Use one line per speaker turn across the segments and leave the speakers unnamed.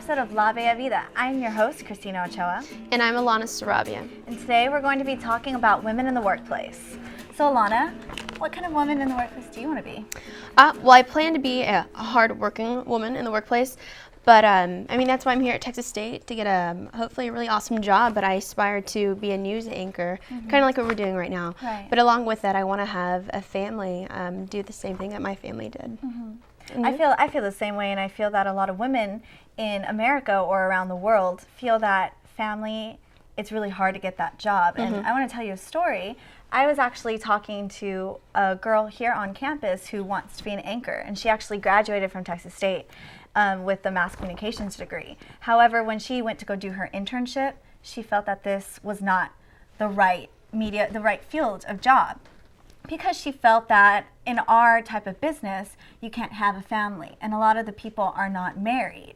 episode of Vida. I'm your host, Christina Ochoa.
And I'm Alanna Sarabia.
And today we're going to be talking about women in the workplace. So Alanna, what kind of woman in the workplace do you want to be?
Well, I plan to be a hard-working woman in the workplace. But, that's why I'm here at Texas State, to get hopefully a really awesome job. But I aspire to be a news anchor, kind of like what we're doing right now.
Right.
But along with that, I want to have a family, do the same thing that my family did.
I feel the same way, and I feel that a lot of women in America or around the world feel that family, it's really hard to get that job. And I want to tell you a story. I was actually talking to a girl here on campus who wants to be an anchor, and she actually graduated from Texas State with the mass communications degree. However, when she went to go do her internship, she felt that this was not the right field of job, because she felt that in our type of business, you can't have a family, and a lot of the people are not married.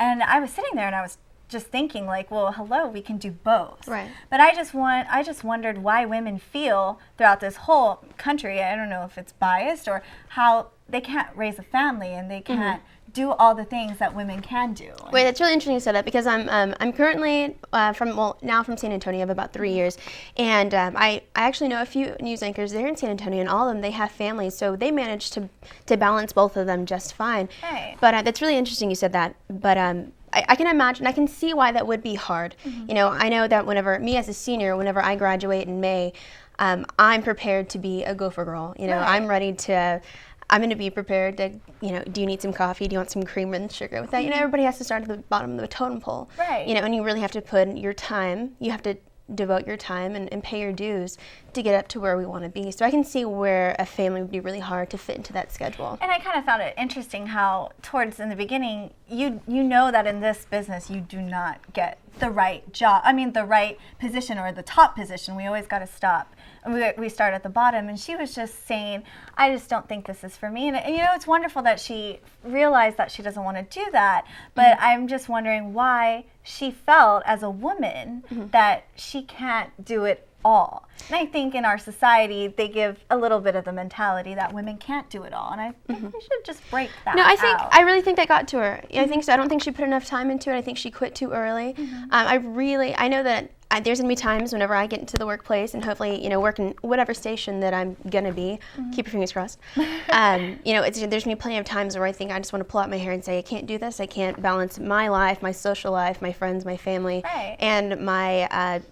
And I was sitting there and I was just thinking, like, well, hello, we can do both.
Right.
But I just wondered why women feel throughout this whole country, I don't know if it's biased, or how they can't raise a family and they can't do all the things that women can do.
Wait, that's really interesting you said that, because I'm currently from San Antonio. I have about 3 years, and I actually know a few news anchors there in San Antonio, and all of them, they have families, so they manage to balance both of them just fine.
Right.
But that's really interesting you said that. But I can imagine, I can see why that would be hard. You know, I know that me as a senior, whenever I graduate in May, I'm prepared to be a gopher girl. You know,
Right.
I'm going to be prepared to, do you need some coffee? Do you want some cream and sugar with that? You know, everybody has to start at the bottom of the totem pole.
Right.
You know, and you really have to put your time, you have to devote your time and pay your dues to get up to where we want to be. So I can see where a family would be really hard to fit into that schedule.
And I kind of found it interesting how in the beginning, you know that in this business you do not get the right job. I mean, the right position or the top position. We always got to stop. We start at the bottom. And she was just saying, I just don't think this is for me. And it's wonderful that she realized that she doesn't want to do that. But I'm just wondering why she felt as a woman that she can't do it all. And I think in our society, they give a little bit of the mentality that women can't do it all. And I think we should just break that
No,
out.
I really think that got to her. I think so. I don't think she put enough time into it. I think she quit too early. I know that there's going to be times whenever I get into the workplace and hopefully, work in whatever station that I'm going to be. Keep your fingers crossed. There's going to be plenty of times where I think I just want to pull out my hair and say, I can't do this. I can't balance my life, my social life, my friends, my family, and my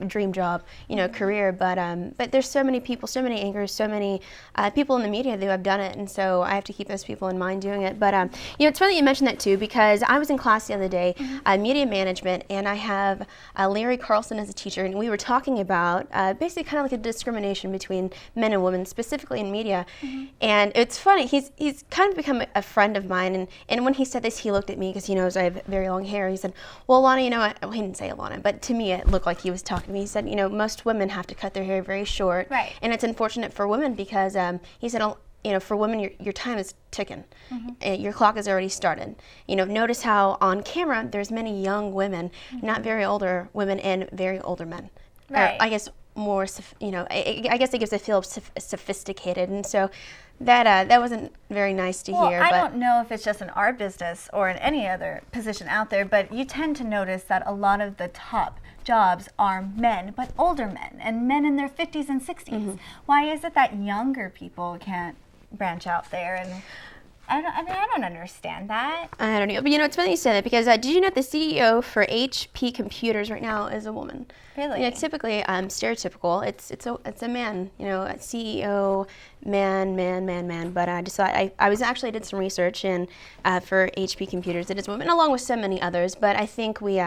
dream job, career. But there's so many people, so many anchors, so many people in the media who have done it, and so I have to keep those people in mind doing it. But it's funny you mentioned that too, because I was in class the other day, media management, and I have Larry Carlson as a teacher, and we were talking about basically kind of like a discrimination between men and women, specifically in media. And it's funny, he's kind of become a friend of mine, and when he said this, he looked at me because he knows I have very long hair. He said, well, Alanna, well, he didn't say Alanna, but to me it looked like he was talking to me. He said, most women have to cut their hair very short.
Right.
And it's unfortunate for women because he said, for women, your time is ticking. Your clock has already started. Notice how on camera there's many young women, not very older women and very older men.
Right.
Or, I guess more, I guess it gives a feel of sophisticated. And so that wasn't very nice to hear.
I don't know if it's just in our business or in any other position out there, but you tend to notice that a lot of the top jobs are men, but older men, and men in their 50s and 60s. Why is it that younger people can't branch out there? And I don't understand that.
I don't know. But it's funny you say that, because did you know the CEO for HP Computers right now is a woman?
Really?
Typically stereotypical. It's a man. A CEO, man. But I just thought I did some research, and for HP Computers, it is a woman, along with so many others. But I think we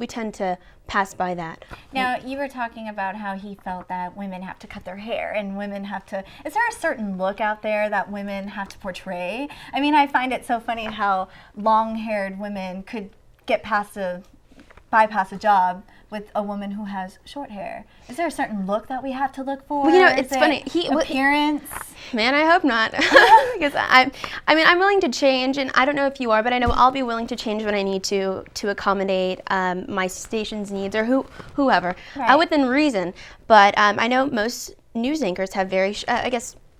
tend to pass by that.
Now, you were talking about how he felt that women have to cut their hair and women have to... Is there a certain look out there that women have to portray? I mean, I find it so funny how long-haired women could bypass a job with a woman who has short hair. Is there a certain look that we have to look for?
Well, it's funny.
Appearance?
Man, I hope not. Because I'm willing to change, and I don't know if you are, but I know I'll be willing to change when I need to accommodate my station's needs, or whoever,
Right.
Within reason. But I know most news anchors have very,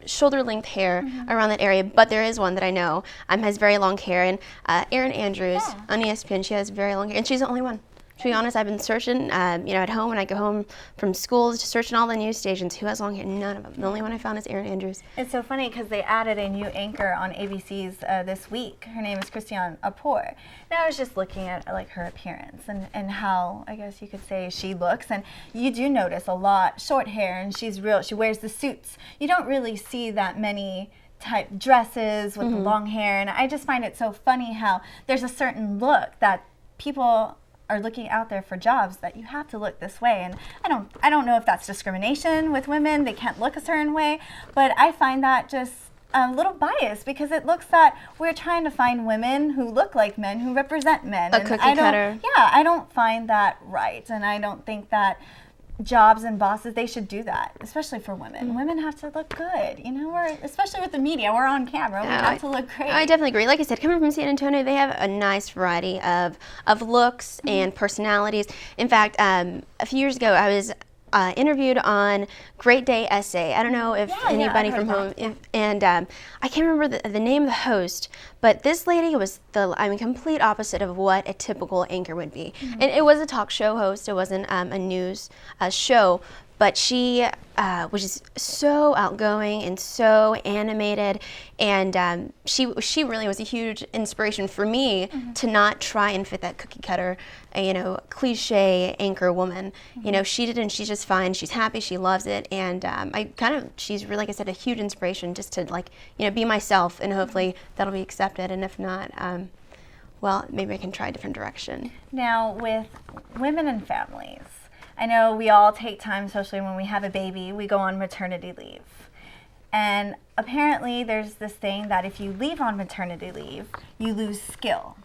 shoulder length hair around that area, but there is one that I know has very long hair, and Erin Andrews on ESPN, she has very long hair, and she's the only one. To be honest, I've been searching, at home when I go home from school, just searching all the news stations. Who has long hair? None of them. The only one I found is Erin Andrews.
It's so funny because they added a new anchor on ABC's this week. Her name is Christina Ochoa. And I was just looking at like her appearance and how, I guess you could say, she looks. And you do notice a lot short hair, and she wears the suits. You don't really see that many type dresses with the long hair. And I just find it so funny how there's a certain look that people are looking out there for jobs that you have to look this way. And I don't know if that's discrimination with women. They can't look a certain way, but I find that just a little biased because it looks that we're trying to find women who look like men, who represent men.
A cookie cutter.
Yeah, I don't find that right. And I don't think that jobs and bosses, they should do that, especially for women. Women have to look good, especially with the media, we're on camera, we have to look great.
I definitely agree. Like I said, coming from San Antonio, they have a nice variety of looks and personalities. In fact, a few years ago, I was interviewed on Great Day SA. I don't know if anybody from home, I can't remember the name of the host, but this lady was the complete opposite of what a typical anchor would be. And it was a talk show host. It wasn't a news show, but she was just so outgoing and so animated, and she really was a huge inspiration for me to not try and fit that cookie cutter, cliche anchor woman. She did, and she's just fine. She's happy. She loves it, and she's really, like I said, a huge inspiration just to be myself, and hopefully that'll be accepted. And if not, well, maybe I can try a different direction.
Now, with women and families, I know we all take time, especially when we have a baby, we go on maternity leave. And apparently there's this thing that if you leave on maternity leave, you lose skill.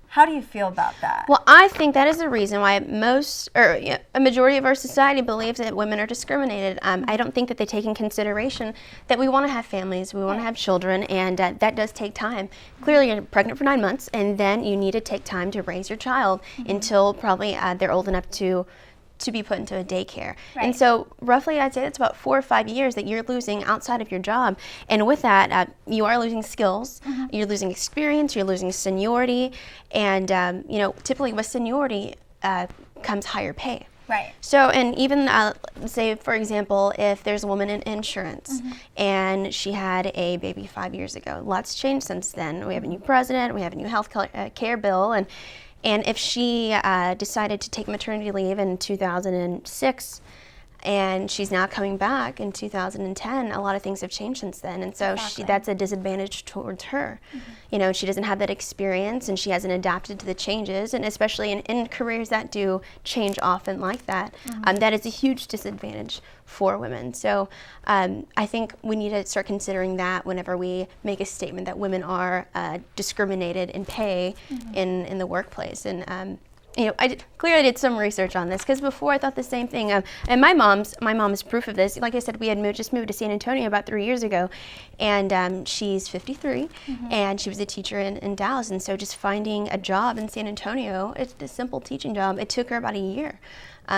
How do you feel about that?
Well, I think that is the reason why a majority of our society believes that women are discriminated. I don't think that they take in consideration that we want to have families, we want to have children, and that does take time. Clearly, you're pregnant for 9 months, and then you need to take time to raise your child until probably they're old enough to be put into a daycare. Right. And so roughly I'd say it's about 4 or 5 years that you're losing outside of your job. And with that, you are losing skills, you're losing experience, you're losing seniority, and typically with seniority comes higher pay.
Right.
So, and even say, for example, if there's a woman in insurance and she had a baby 5 years ago, lots changed since then. We have a new president, we have a new health care bill, and if she decided to take maternity leave in 2006 and she's now coming back in 2010, a lot of things have changed since then. And so that's a disadvantage towards her. She doesn't have that experience and she hasn't adapted to the changes. And especially in careers that do change often like that, that is a huge disadvantage for women. So I think we need to start considering that whenever we make a statement that women are discriminated in pay in the workplace. And I clearly did some research on this because before I thought the same thing. And my mom's proof of this. Like I said, we had just moved to San Antonio about 3 years ago, and she's 53, and she was a teacher in Dallas. And so just finding a job in San Antonio, it's a simple teaching job. It took her about a year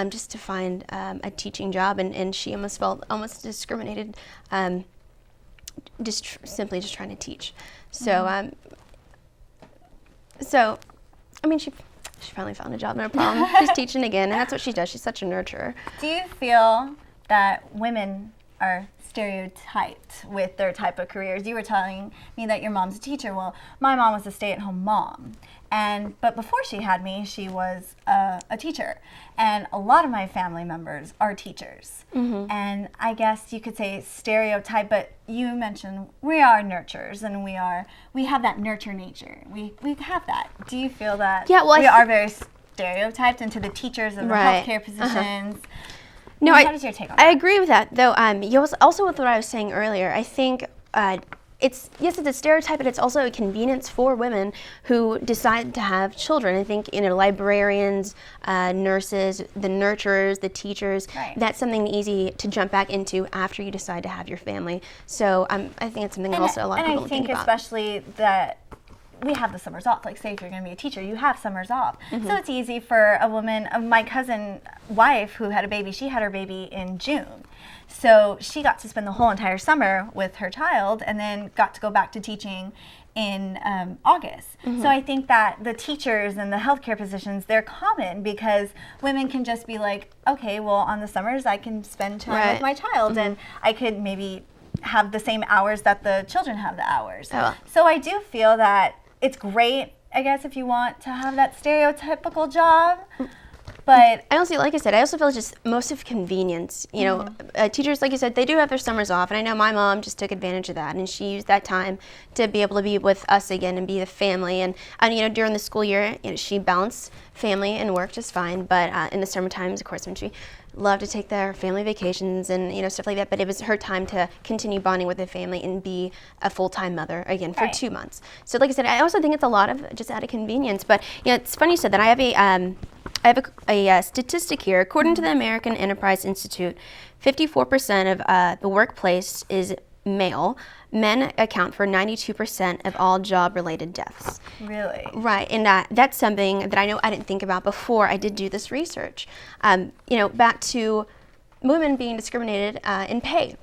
just to find a teaching job, and she almost felt discriminated, simply trying to teach. So, she finally found a job, no problem. She's teaching again, and that's what she does. She's such a nurturer.
Do you feel that women are stereotyped with their type of careers? You were telling me that your mom's a teacher. Well, my mom was a stay-at-home mom, but before she had me, she was a teacher. And a lot of my family members are teachers. And I guess you could say stereotype, but you mentioned we are nurturers, and we have that nurture nature. We have that. Do you feel that we are very stereotyped into the teachers and the healthcare positions?
No,
how does your take on that?
I agree with that, though. Also with what I was saying earlier, I think it's a stereotype, but it's also a convenience for women who decide to have children. I think librarians, nurses, the nurturers, the teachers. That's something easy to jump back into after you decide to have your family. So I think it's something also a lot of people don't think about.
And I think especially that we have the summers off. Like, say if you're going to be a teacher, you have summers off. So it's easy for a woman, my cousin wife who had a baby, she had her baby in June. So she got to spend the whole entire summer with her child and then got to go back to teaching in August. So I think that the teachers and the healthcare positions, they're common because women can just be like, okay, well, on the summers I can spend time with my child and I could maybe have the same hours that the children have the hours. So I do feel that it's great, I guess, if you want to have that stereotypical job. But
I also, like I said, I also feel it's just most of convenience. You know, teachers, like you said, they do have their summers off, and I know my mom just took advantage of that, and she used that time to be able to be with us again and be the family. And you know, during the school year, you know, she balanced family and work just fine. But in the summer times, of course, when she loved to take their family vacations and you know stuff like that, but it was her time to continue bonding with the family and be a full-time mother again for 2 months. So, like I said, I also think it's a lot of just out of convenience. But you know, it's funny you said that. I have a statistic here. According to the American Enterprise Institute, 54% of the workplace is male. Men account for 92% of all job-related deaths.
really,
Right, and that's something that I know I didn't think about before I did do this research. You know, back to women being discriminated in pay.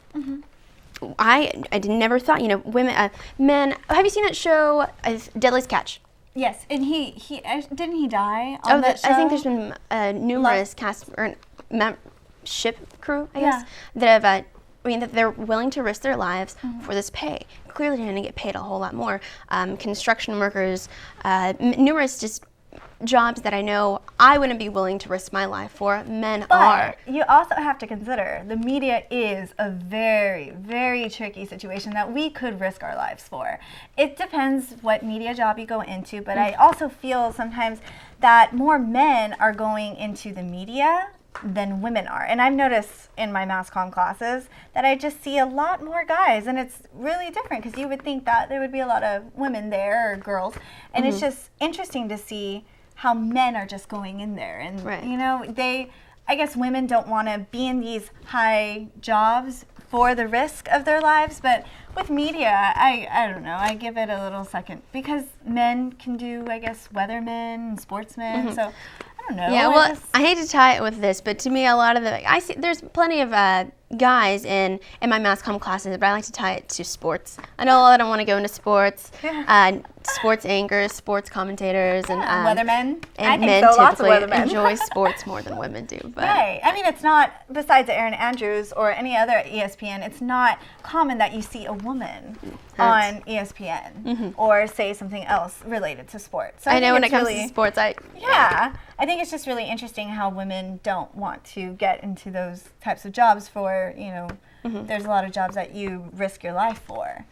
I never thought, you know, women, men. Have you seen that show, Deadliest Catch?
yes, and he didn't he die on that show?
I think there's been numerous cast or ship crew, I guess, that have. I mean, that they're willing to risk their lives for this pay. Clearly, they're going to get paid a whole lot more. Construction workers, numerous just jobs that I know I wouldn't be willing to risk my life for. Men are.
But you also have to consider the media is a very, very tricky situation that we could risk our lives for. It depends what media job you go into, but I also feel sometimes that more men are going into the media than women are. And I've noticed in my mass comm classes that I just see a lot more guys, and it's really different because you would think that there would be a lot of women there or girls, and it's just interesting to see how men are just going in there. And you know, I guess women don't want to be in these high jobs for the risk of their lives, but with media, I don't know, I give it a little second because men can do, I guess, weathermen and sportsmen, so I don't know.
Yeah, well, I hate to tie it with this, but to me, a lot of I see there's plenty of guys in my mass comm classes, but I like to tie it to sports. I know I don't want to go into sports, sports anchors, sports commentators, and
weathermen.
And
I think
men
so, lots of
typically
weathermen.
enjoy sports more than women do. But.
Right. I mean, it's not, besides Erin Andrews or any other ESPN, it's not common that you see a woman on ESPN or say something else related to sports. So
I know when it comes to sports,
I think it's just really interesting how women don't want to get into those types of jobs for, you know, there's a lot of jobs that you risk your life for.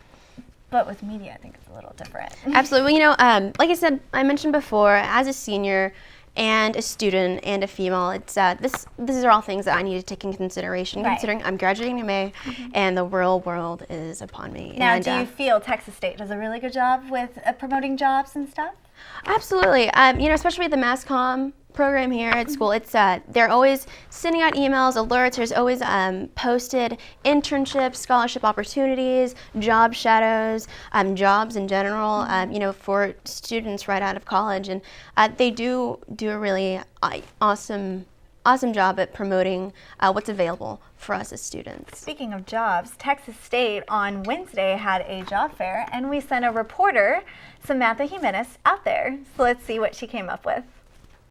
But with media, I think it's a little different.
Absolutely. You know, like I said, I mentioned before, as a senior and a student and a female, it's these are all things that I need to take into consideration, considering I'm graduating in May and the real world is upon me.
Now,
and,
do you feel Texas State does a really good job with promoting jobs and stuff?
Absolutely. You know, especially the mass comm program here at school, it's they're always sending out emails, alerts. There's always posted internships, scholarship opportunities, job shadows, jobs in general. You know, for students right out of college, and they do a really awesome job at promoting what's available for us as students.
Speaking of jobs, Texas State on Wednesday had a job fair, and we sent a reporter, Samantha Jimenez, out there. So let's see what she came up with.